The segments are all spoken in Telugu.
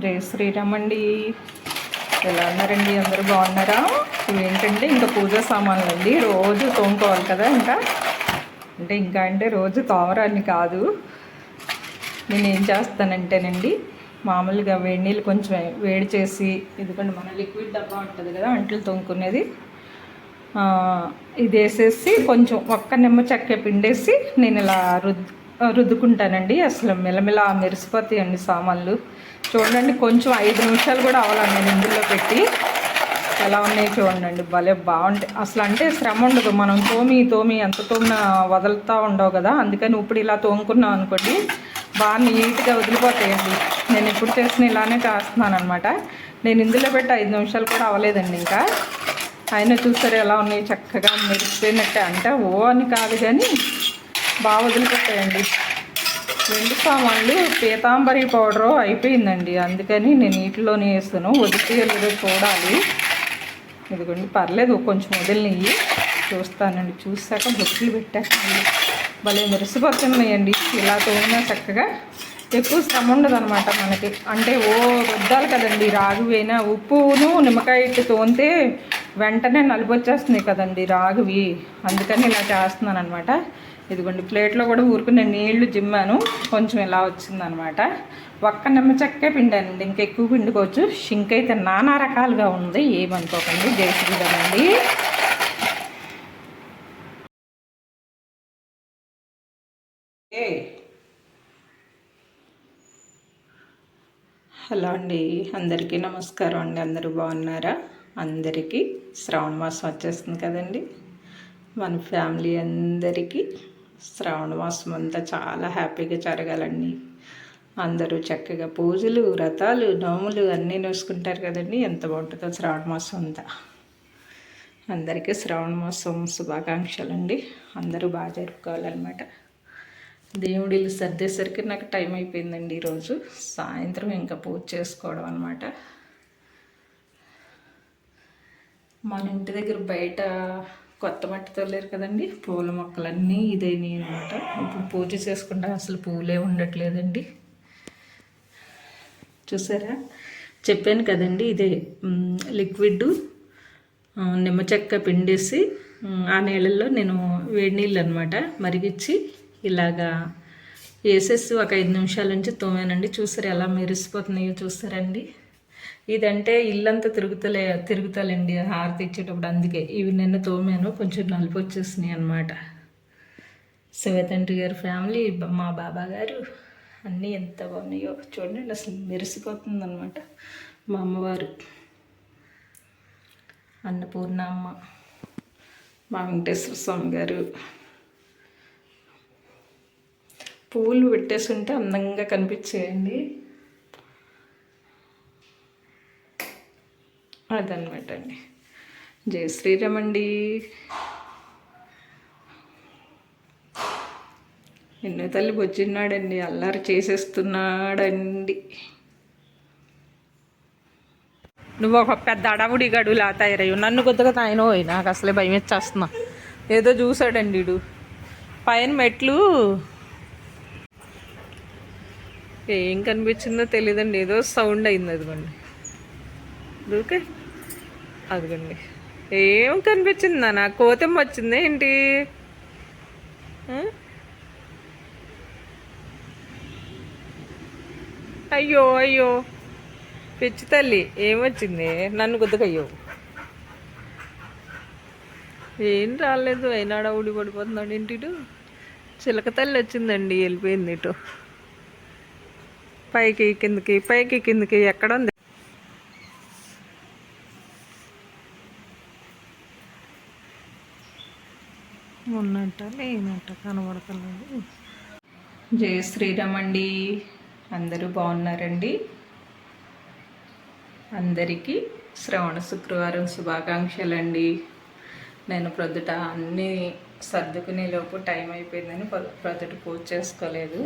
జై శ్రీరామ్ అండి. ఎలా ఉన్నారండి? అందరూ బాగున్నారా? ఇవేంటంటే ఇంకా పూజా సామాన్లు అండి. రోజు తోముకోవాలి కదా. ఇంకా రోజు తోమరాన్ని కాదు. నేను ఏం చేస్తానంటేనండి, మామూలుగా వేడి నీళ్ళు కొంచెం వేడి చేసి, ఇదిగోండి మన లిక్విడ్ డబ్బా ఉంటుంది కదా అంట్లు తోముకునేది, ఇది వేసేసి కొంచెం ఒక్క నిమ్మ చెక్క పిండేసి నేను ఇలా రుద్దుకుంటానండి. అసలు మెలమెల మెరిసిపోతాయండి సామాన్లు. చూడండి, కొంచెం 5 నిమిషాలు కూడా అవ్వాలండి నేను ఇందులో పెట్టి. ఎలా ఉన్నాయి చూడండి, భలే బాగుంటాయి. అసలు అంటే శ్రమ ఉండదు. మనం తోమి ఎంత తోమినా వదులుతూ ఉండవు కదా. అందుకని ఇప్పుడు ఇలా తోముకున్నాం అనుకోండి, బాగా నీట్గా వదిలిపోతాయండి. నేను ఇప్పుడు చేసిన ఇలానే చేస్తున్నాను అనమాట. నేను ఇందులో పెట్టి 5 నిమిషాలు కూడా అవ్వలేదండి. ఇంకా అయినా చూసారు ఎలా ఉన్నాయి, చక్కగా మెరిసిపోయినట్టే. అంటే ఓ అని కాదు కానీ బాగా వదిలిపోతాయండి. 2 సామాన్లు పీతాంబరి పౌడరు అయిపోయిందండి. అందుకని నేను వీటిలోనే వేస్తాను. వదిలిపోయలేదో చూడాలి. ఇదిగోండి, పర్లేదు, కొంచెం వదిలినవి చూస్తానండి. చూసాక బొట్లు పెట్టేస్తాను. భలే మెరిసిపోతున్నాయండి. ఇలా తోమినా చక్కగా ఎక్కువ శ్రమ ఉండదు అనమాట మనకి. అంటే రుద్దాలి కదండి. రాగివైనా ఉప్పును నిమ్మకాయ ఇట్టు తోమితే వెంటనే నలిపొచ్చేస్తున్నాయి కదండి రాగివి. అందుకని ఇలా చేస్తున్నాను అనమాట. ఇదిగోండి, ప్లేట్లో కూడా ఊరుకునే నీళ్లు జిమ్మాను, కొంచెం ఇలా వచ్చిందనమాట. ఒక్క నిమ్మ చెక్కే పిండానండి, ఇంకెక్కువ పిండుకోవచ్చు. షింక్ అయితే నానా రకాలుగా ఉంది, ఏమనుకోకండి. జై శ్రీరామ్ అండి. హలో అండి, అందరికీ నమస్కారం అండి. అందరూ బాగున్నారా? అందరికీ శ్రావణ మాసం వచ్చేస్తుంది కదండి. మన ఫ్యామిలీ అందరికీ శ్రావణ మాసం అంతా చాలా హ్యాపీగా జరగాలండి. అందరూ చక్కగా పూజలు, వ్రతాలు, నోములు అన్నీ నోసుకుంటారు కదండి. ఎంత బాగుంటుందో శ్రావణ మాసం అంతా. అందరికీ శ్రావణ మాసం శుభాకాంక్షలు అండి. అందరూ బాగా జరుపుకోవాలన్నమాట. దేవుడిలు సర్దేసరికి నాకు టైం అయిపోయిందండి. ఈరోజు సాయంత్రం ఇంకా పూజ చేసుకోవడం అనమాట. మన ఇంటి దగ్గర బయట కొత్త మట్టి తోలేరు కదండి, పూల మొక్కలన్నీ ఇదేని అనమాట. ఇప్పుడు పూజ చేసుకుంటే అసలు పూలే ఉండట్లేదండి. చూసారా, చెప్పాను కదండి, ఇదే లిక్విడ్ నిమ్మ చెక్క పిండేసి ఆ నీళ్ళల్లో నేను వేడి నీళ్ళు అనమాట మరిగించి ఇలాగా వేసేసి ఒక 5 నిమిషాల నుంచి తోమానండి. చూసారు ఎలా మెరిసిపోతున్నాయో చూసారండి. ఇదంటే ఇల్లంతా తిరుగుతాలండి హారతి ఇచ్చేటప్పుడు. అందుకే ఇవి నిన్న తోమాను, కొంచెం నలుపు వచ్చేసినాయి అనమాట. శివతండ్రి గారి ఫ్యామిలీ, మా బాబా గారు అన్నీ ఎంత బాగున్నాయో చూడండి. అసలు మెరిసిపోతుంది అనమాట. మా అమ్మవారు అన్నపూర్ణ అమ్మ, మా వెంకటేశ్వర స్వామి గారు పువ్వులు పెట్టేస్తుంటే అందంగా కనిపించేయండి. అదనమాట అండి. జై శ్రీరామ్ అండి. ఎన్నో తల్లి బొచ్చిన్నాడండి, అల్లారి చేసేస్తున్నాడండి. నువ్వు ఒక పెద్ద అడవుడి గడులా తయారయ్యు. నన్ను కొద్దిగా తాయినో నాకు అసలే భయం వచ్చేస్తున్నా. ఏదో చూసాడండి వీడు పైన మెట్లు. ఏం కనిపించిందో తెలియదండి, ఏదో సౌండ్ అయింది. అదిగోండి దూకే, అదిగోండి ఏం కనిపించిందా? నాకు కోతం వచ్చింది ఏంటి? అయ్యో అయ్యో పిచ్చి తల్లి, ఏమొచ్చింది? నన్ను గుద్దకయ్యో. ఏం రాలేదు, అయినాడ ఊడి పడిపోతున్నాడు ఇంటిటు. చిలక తల్లి వచ్చిందండి, వెళ్ళిపోయింది ఇటు. పైకి కిందకి ఎక్కడ ఉంది? ఉన్నట్ట లేనట్ట కనబడతలేదు. జై శ్రీరామ్ అండి. అందరూ బాగున్నారండి. అందరికీ శ్రవణ శుక్రవారం శుభాకాంక్షలండి. నేను ప్రొద్దుట అన్నీ సర్దుకునేలోపు టైం అయిపోయిందని ప్రొద్దుట పూజ చేసుకోలేదు.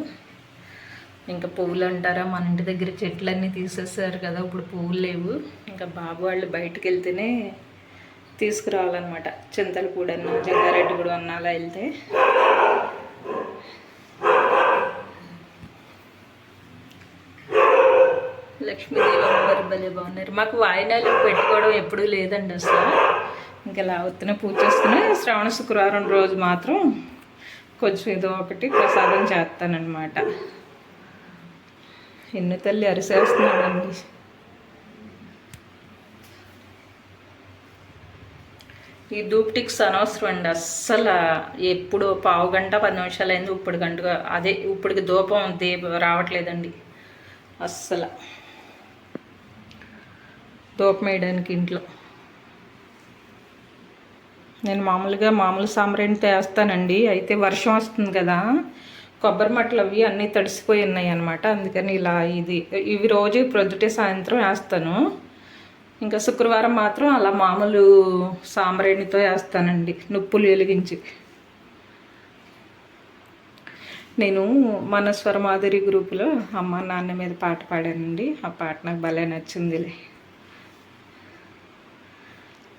ఇంకా పువ్వులు అంటారా, మన ఇంటి దగ్గర చెట్లన్నీ తీసేసారు కదా, ఇప్పుడు పువ్వులు లేవు. ఇంకా బాబు వాళ్ళు బయటకు వెళ్తేనే తీసుకురావాలన్నమాట. చింతలపూడి అన్న, జంగారెడ్డిగూడెం అన్న అలా వెళ్తే. లక్ష్మీదేవి అమ్మవారు భలే బాగున్నారు. మాకు వాయినాలు పెట్టుకోవడం ఎప్పుడూ లేదండి అసలు. ఇంకా ఇలా అవుతున్న పూజ చేసుకుని శ్రావణ శుక్రవారం రోజు మాత్రం కొంచెం ఏదో ఒకటి ప్రసాదం చేస్తానన్నమాట. ఎన్ను తల్లి అరిసేస్తున్నాడండి. ఈ ధూప్ టిక్స్ అనవసరం అండి అస్సలు. ఎప్పుడు పావు గంట 10 నిమిషాలు అయింది, ఇప్పుడు గంటగా అదే ఇప్పటికి ధూపం రావట్లేదండి అస్సలు. ధూపం వేయడానికి ఇంట్లో నేను మామూలు సాంబ్రాణితో వేస్తానండి. అయితే వర్షం వస్తుంది కదా, కొబ్బరి మట్టలు అవి అన్నీ తడిసిపోయి ఉన్నాయి అన్నమాట. అందుకని ఇలా ఇవి రోజు ప్రొద్దుటే సాయంత్రం వేస్తాను. ఇంకా శుక్రవారం మాత్రం అలా మామూలు సాంబ్రాణితో వేస్తానండి, నుప్పులు వెలిగించి. నేను మన స్వరమాధురి గ్రూపులో అమ్మ నాన్న మీద పాట పాడానండి. ఆ పాట నాకు భలే నచ్చిందిలే.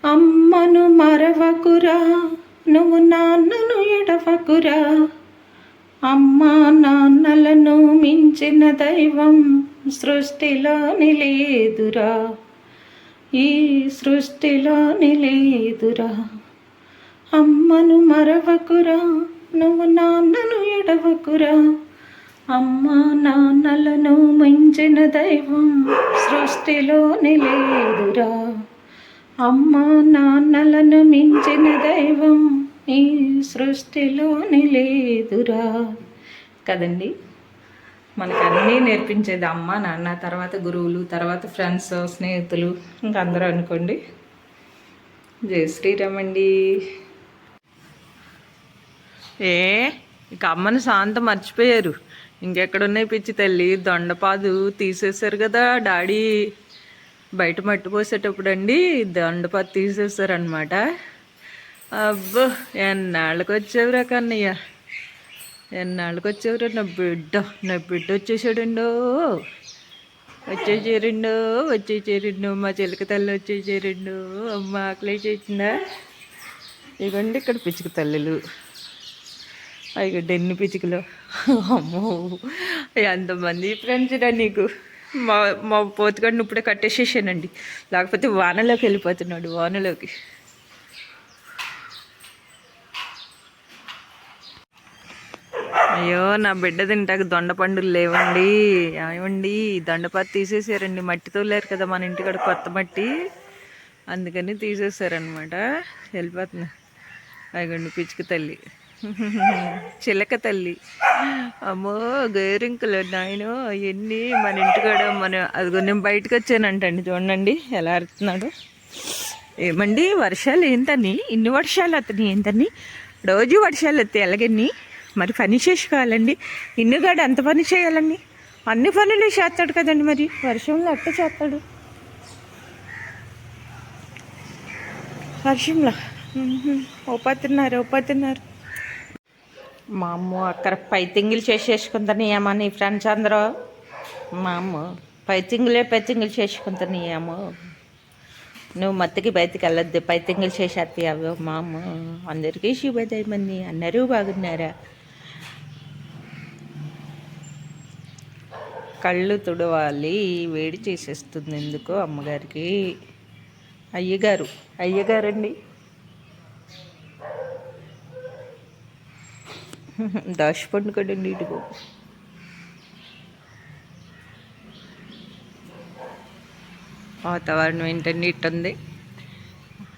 అమ్మను మరవకురా, నువ్వు నాన్నను ఎడవకురా, అమ్మా నాన్నలను మించిన దైవం సృష్టిలోని లేదురా, ఈ సృష్టిలోని లేదురా. అమ్మను మరవకురా, నువ్వు నాన్నను ఎడవకురా, అమ్మా నాన్నలను మించిన దైవం సృష్టిలోని లేదురా, అమ్మా నాన్నలను మించిన దైవం ఈ సృష్టిలోని లేదురా. కదండి, మనకు అన్నీ నేర్పించేది అమ్మ నాన్న, తర్వాత గురువులు, తర్వాత ఫ్రెండ్స్, స్నేహితులు, ఇంకా అందరూ అనుకోండి. జై శ్రీరామ్ అండి. ఇక అమ్మని శాంతం మర్చిపోయారు. ఇంకెక్కడున్నాయి పిచ్చి తల్లి, దొండపాదు తీసేశారు కదా డాడీ. బయట మట్టి పోసేటప్పుడు అండి దొండపాదు తీసేశారనమాట. అబ్బో ఎన్నాళ్ళకి వచ్చేవరా కన్నయ్య, ఎన్నాళ్ళకి వచ్చేవరా నా బిడ్డ వచ్చేసాడండో, వచ్చేసేరిండు మా చిలక తల్లి వచ్చేసేరిండు. అమ్మ ఆకలి చేసిందా? ఇగండి ఇక్కడ పిచ్చుక తల్లులు, అయ్యో ఎన్ని పిచ్చుకలు. అమ్మో ఎంతమంది ఫ్రెండ్స్ రా నీకు. మా పోతుగాడిని ఇప్పుడే కట్టేసేసానండి, లేకపోతే వానలోకి వెళ్ళిపోతున్నాడు, వానలోకి. అయ్యో నా బిడ్డ తింటాక దొండపండులు లేవండి. ఏమండి దొండపాత తీసేసారండి, మట్టితో లేరు కదా మన ఇంటికాడ కొత్త మట్టి, అందుకని తీసేసారనమాట. వెళ్ళిపోతున్నా. అయ్యండి పిచ్చుక తల్లి, చిలక తల్లి. అమ్మో గేరింకలు నాయన ఎన్ని మన ఇంటికాడ. అదిగో నేను బయటకు వచ్చానంటండి, చూడండి ఎలా అరుతున్నాడు. ఏమండి వర్షాలు ఏంటని, ఇన్ని వర్షాలు అతని ఏంటని, రోజు వర్షాలు వస్తాయి ఎలాగని. మరి పని చేసుకోవాలండి, ఇన్నుగాడు అంత పని చేయాలండి, అన్ని పనులు చేస్తాడు కదండి, మరి వర్షంలో అట్ట చేస్తాడు. వర్షంలో ఓపతున్నారు. మా అమ్మ అక్కడ పైతింగులు చేసేసుకుంటాను ఏమో నీ ఫ్రెండ్స్ అందరూ. మా అమ్మ పైతింగులు చేసుకుంటాను ఏమో. నువ్వు మత్తుకి బయటికి వెళ్ళొద్దు, పైతింగులు చేసేస్తాయి అవి. మా అమ్మ అందరికీ శుభోదయమని, అందరూ బాగున్నారా? కళ్ళు తుడవాలి, వేడి చేసేస్తుంది ఎందుకో అమ్మగారికి. అయ్యగారండి దాచిపండు కదండి. ఇటుకో వాతావరణం ఏంటండి ఇట్టుంది,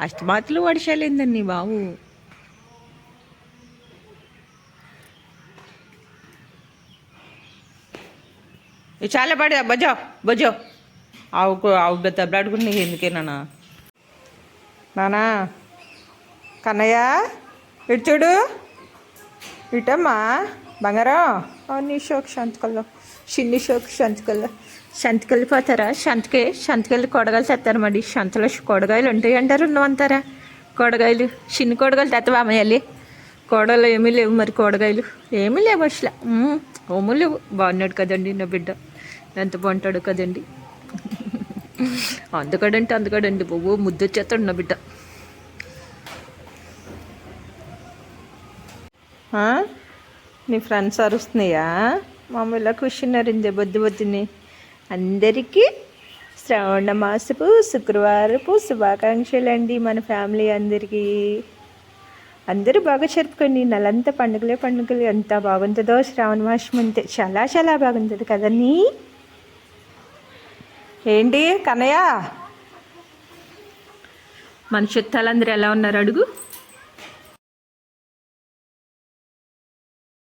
అస్తమాతులు వర్షాలు ఏందండి బాబు. చాలా పడి బజో ఆవు దెబ్బలాడుకుని నీకు ఎందుకేనా నానా. కన్నయ్య ఇటు చూడు, ఇటమ్మా బంగారం. నీ షోక్ సంతకల్లో, చిన్ని షోక్ సంతకల్లి పోతారా? సంతకెళ్ళి కొడగాయలు తెస్తారు. మరి సంతలో కొడగాయలు ఉంటాయి అంటారు, నువ్వంతారా? కొడగాయలు చిన్ని కొడగాయలు తెత్తవా అమ్మయ్యాలి? కోడలు ఏమీ లేవు మరి, కూరగాయలు ఏమీ లేవు అసలు, ఓమూ లేవు. బాగున్నాడు కదండి నా బిడ్డ, ఎంత బాగుంటాడు కదండి. అందుకడండి బాబు, ముద్దొచ్చేస్తాడు నా బిడ్డ. నీ ఫ్రెండ్స్ అరుస్తున్నాయా? మామూలుగా కూర్చున్నారిందే బొద్దుని. అందరికీ శ్రావణ మాసపు శుక్రవారపు శుభాకాంక్షలు అండి. మన ఫ్యామిలీ అందరికీ అందరూ బాగా జరుపుకొని నెలంతా పండుగలు ఎంత బాగుంటుందో. శ్రావణ మాసం అంతే చాలా చాలా బాగుంటుంది కదండి. ఏంటి కన్నయ్య, మన చుట్టాలందరూ ఎలా ఉన్నారు అడుగు.